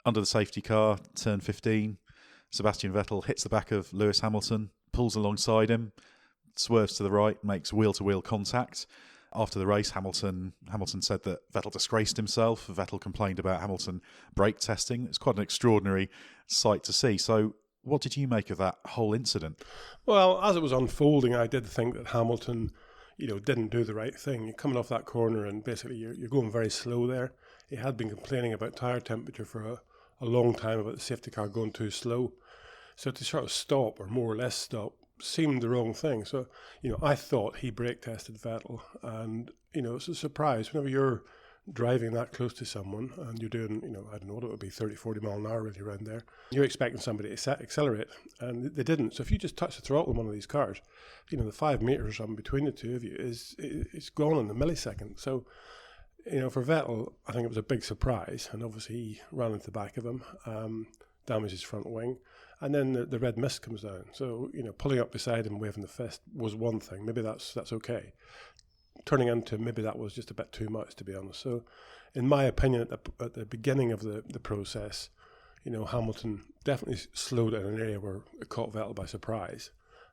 under the safety car, turn 15, Sebastian Vettel hits the back of Lewis Hamilton, pulls alongside him, swerves to the right, makes wheel-to-wheel contact. After the race, Hamilton said that Vettel disgraced himself. Vettel complained about Hamilton brake testing. It's quite an extraordinary sight to see. So what did you make of that whole incident? Well, as it was unfolding, I did think that Hamilton, didn't do the right thing. You're coming off that corner and basically you're going very slow there. He had been complaining about tyre temperature for a long time about the safety car going too slow. So to sort of stop, or more or less stop, seemed the wrong thing. So, I thought he brake tested Vettel, and, it's a surprise whenever you're driving that close to someone and you're doing, I don't know what it would be, 30, 40 mile an hour really around there. You're expecting somebody to accelerate, and they didn't. So if you just touch the throttle in one of these cars, the 5 meters or something between the two of you it's gone in a millisecond. So, for Vettel, I think it was a big surprise, and obviously he ran into the back of him, damaged his front wing, and then the red mist comes down. So, pulling up beside him, waving the fist was one thing. Maybe that's okay. Turning into maybe that was just a bit too much, to be honest. So, in my opinion, at the beginning of the process, Hamilton definitely slowed in an area where it caught Vettel by surprise.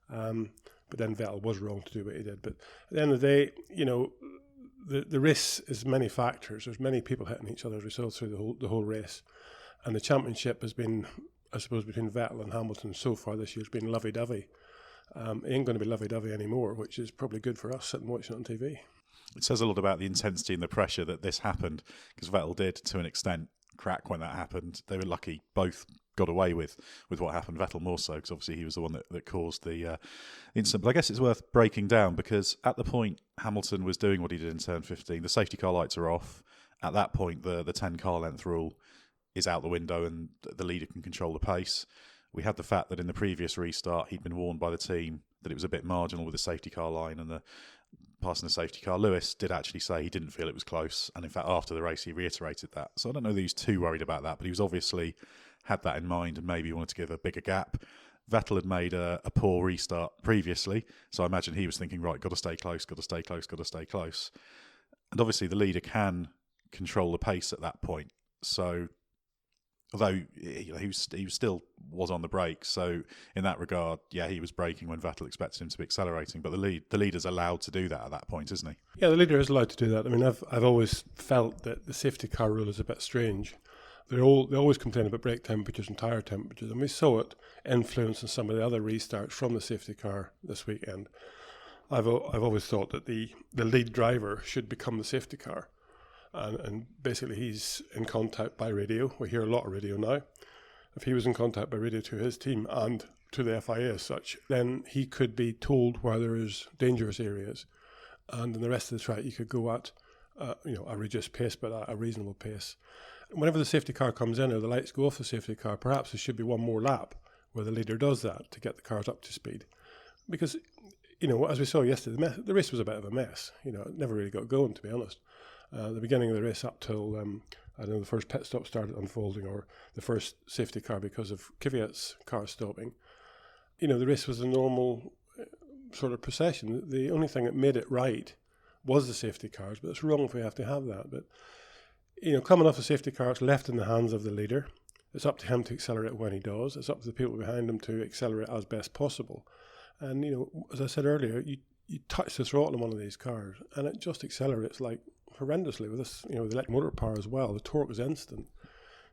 But then Vettel was wrong to do what he did. But at the end of the day, the race is many factors. There's many people hitting each other as we saw through the whole race. And the championship has been, I suppose, between Vettel and Hamilton so far this year has been lovey-dovey. It ain't going to be lovey-dovey anymore, which is probably good for us sitting watching it on TV. It says a lot about the intensity and the pressure that this happened, because Vettel did, to an extent, crack when that happened. They were lucky both got away with what happened. Vettel more so, because obviously he was the one that caused the incident. But I guess it's worth breaking down, because at the point Hamilton was doing what he did in turn 15, the safety car lights are off. At that point, the 10 car length rule is out the window and the leader can control the pace. We had the fact that in the previous restart, he'd been warned by the team that it was a bit marginal with the safety car line and the passing the safety car. Lewis did actually say he didn't feel it was close. And in fact, after the race, he reiterated that. So I don't know that he was too worried about that, but he was obviously had that in mind and maybe wanted to give a bigger gap. Vettel had made a poor restart previously. So I imagine he was thinking, right, got to stay close, got to stay close, got to stay close. And obviously the leader can control the pace at that point. So although he still was on the brake, so in that regard, yeah, he was braking when Vettel expected him to be accelerating. But the leader's allowed to do that at that point, isn't he? Yeah, the leader is allowed to do that. I mean, I've always felt that the safety car rule is a bit strange. They always complain about brake temperatures and tyre temperatures, and we saw it influencing some of the other restarts from the safety car this weekend. I've always thought that the lead driver should become the safety car. And basically he's in contact by radio. We hear a lot of radio now. If he was in contact by radio to his team and to the FIA as such, then he could be told where there is dangerous areas. And in the rest of the track, you could go at a reduced pace, but at a reasonable pace. Whenever the safety car comes in or the lights go off the safety car, perhaps there should be one more lap where the leader does that to get the cars up to speed. Because, as we saw yesterday, the race was a bit of a mess. It never really got going, to be honest. The beginning of the race up till, the first pit stop started unfolding, or the first safety car because of Kvyat's car stopping. The race was a normal sort of procession. The only thing that made it right was the safety cars, but it's wrong if we have to have that. But, coming off the safety car, it's left in the hands of the leader. It's up to him to accelerate when he does. It's up to the people behind him to accelerate as best possible. And, as I said earlier, you touch the throttle in one of these cars and it just accelerates like horrendously with this, the electric motor power as well. The torque is instant.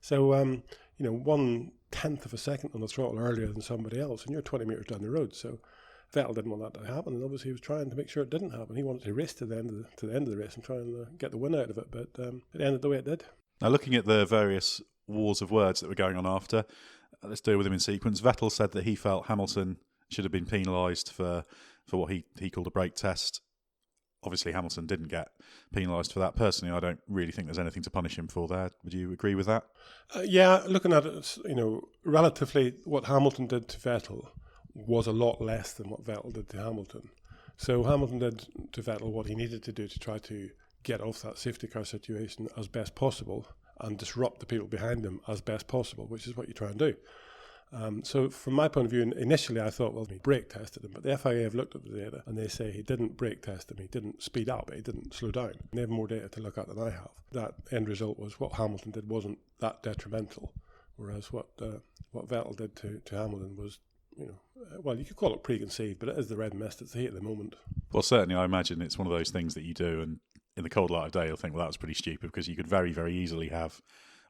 So, 1/10 of a second on the throttle earlier than somebody else, and you're 20 metres down the road. So Vettel didn't want that to happen, and obviously he was trying to make sure it didn't happen. He wanted to race to the end of the race and try and get the win out of it, but it ended the way it did. Now, looking at the various wars of words that were going on after, let's deal with them in sequence. Vettel said that he felt Hamilton should have been penalised for what he called a brake test. Obviously, Hamilton didn't get penalised for that. Personally, I don't really think there's anything to punish him for there. Would you agree with that? Yeah, looking at it, relatively, what Hamilton did to Vettel was a lot less than what Vettel did to Hamilton. So Hamilton did to Vettel what he needed to do to try to get off that safety car situation as best possible and disrupt the people behind him as best possible, which is what you try and do. So from my point of view, initially I thought, well, he brake tested him, but the FIA have looked at the data and they say he didn't brake test him, he didn't speed up, he didn't slow down. They have more data to look at than I have. That end result was what Hamilton did wasn't that detrimental. whereas what Vettel did to Hamilton was, well, you could call it preconceived, but it is the red mist. It's the heat at the moment. Well, certainly, I imagine it's one of those things that you do, and in the cold light of day, you'll think, well, that was pretty stupid, because you could very, very easily have,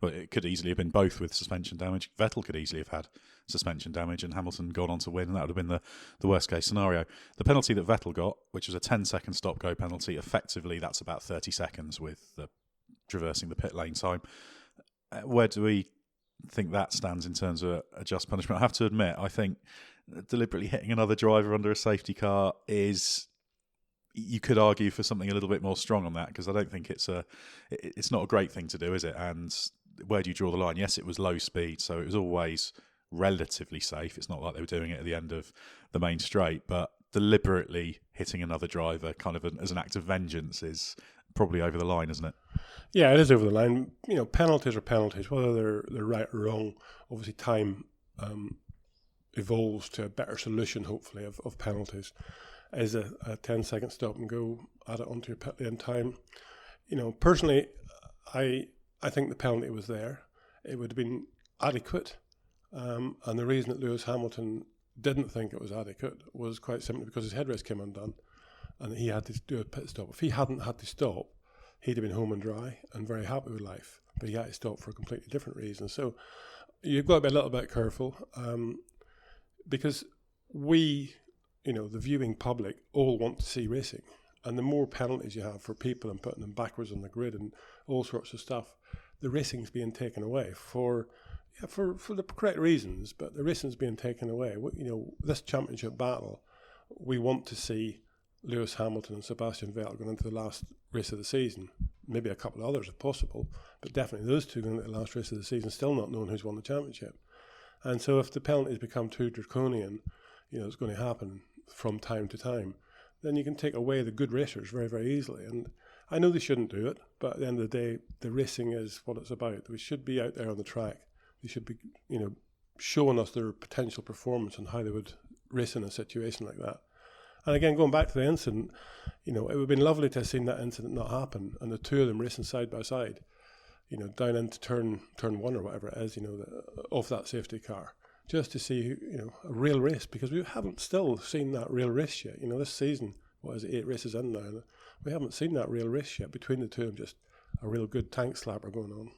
well, it could easily have been both with suspension damage. Vettel could easily have had suspension damage, and Hamilton gone on to win, and that would have been the worst case scenario. The penalty that Vettel got, which was a 10-second stop-go penalty, effectively that's about 30 seconds with the traversing the pit lane time. Where do we think that stands in terms of a just punishment? I have to admit, I think deliberately hitting another driver under a safety car is, you could argue for something a little bit more strong on that, because I don't think it's not a great thing to do, is it? And where do you draw the line? Yes, it was low speed, so it was always relatively safe. It's not like they were doing it at the end of the main straight, but deliberately hitting another driver kind of as an act of vengeance is probably over the line, isn't it? Yeah, it is over the line. Penalties are penalties, whether they're right or wrong. Obviously, time evolves to a better solution, hopefully, of penalties. Is a 10-second stop and go, add it onto your pit lane time. Personally, I think the penalty was there. It would have been adequate. And the reason that Lewis Hamilton didn't think it was adequate was quite simply because his headrest came undone and he had to do a pit stop. If he hadn't had to stop, he'd have been home and dry and very happy with life. But he had to stop for a completely different reason. So you've got to be a little bit careful, because we, the viewing public, all want to see racing. And the more penalties you have for people and putting them backwards on the grid and all sorts of stuff, the racing's being taken away for the correct reasons, but the racing's being taken away. This championship battle, we want to see Lewis Hamilton and Sebastian Vettel going into the last race of the season, maybe a couple of others if possible, but definitely those two going into the last race of the season, still not knowing who's won the championship. And so if the penalties become too draconian, it's going to happen from time to time, then you can take away the good racers very, very easily. And I know they shouldn't do it, but at the end of the day, the racing is what it's about. We should be out there on the track. They should be, showing us their potential performance and how they would race in a situation like that. And again, going back to the incident, it would have been lovely to have seen that incident not happen and the two of them racing side by side, down into turn one or whatever it is, off that safety car, just to see, a real race, because we haven't still seen that real race yet. This season, 8 races in now, we haven't seen that real race yet between the two of them, just a real good tank slapper going on.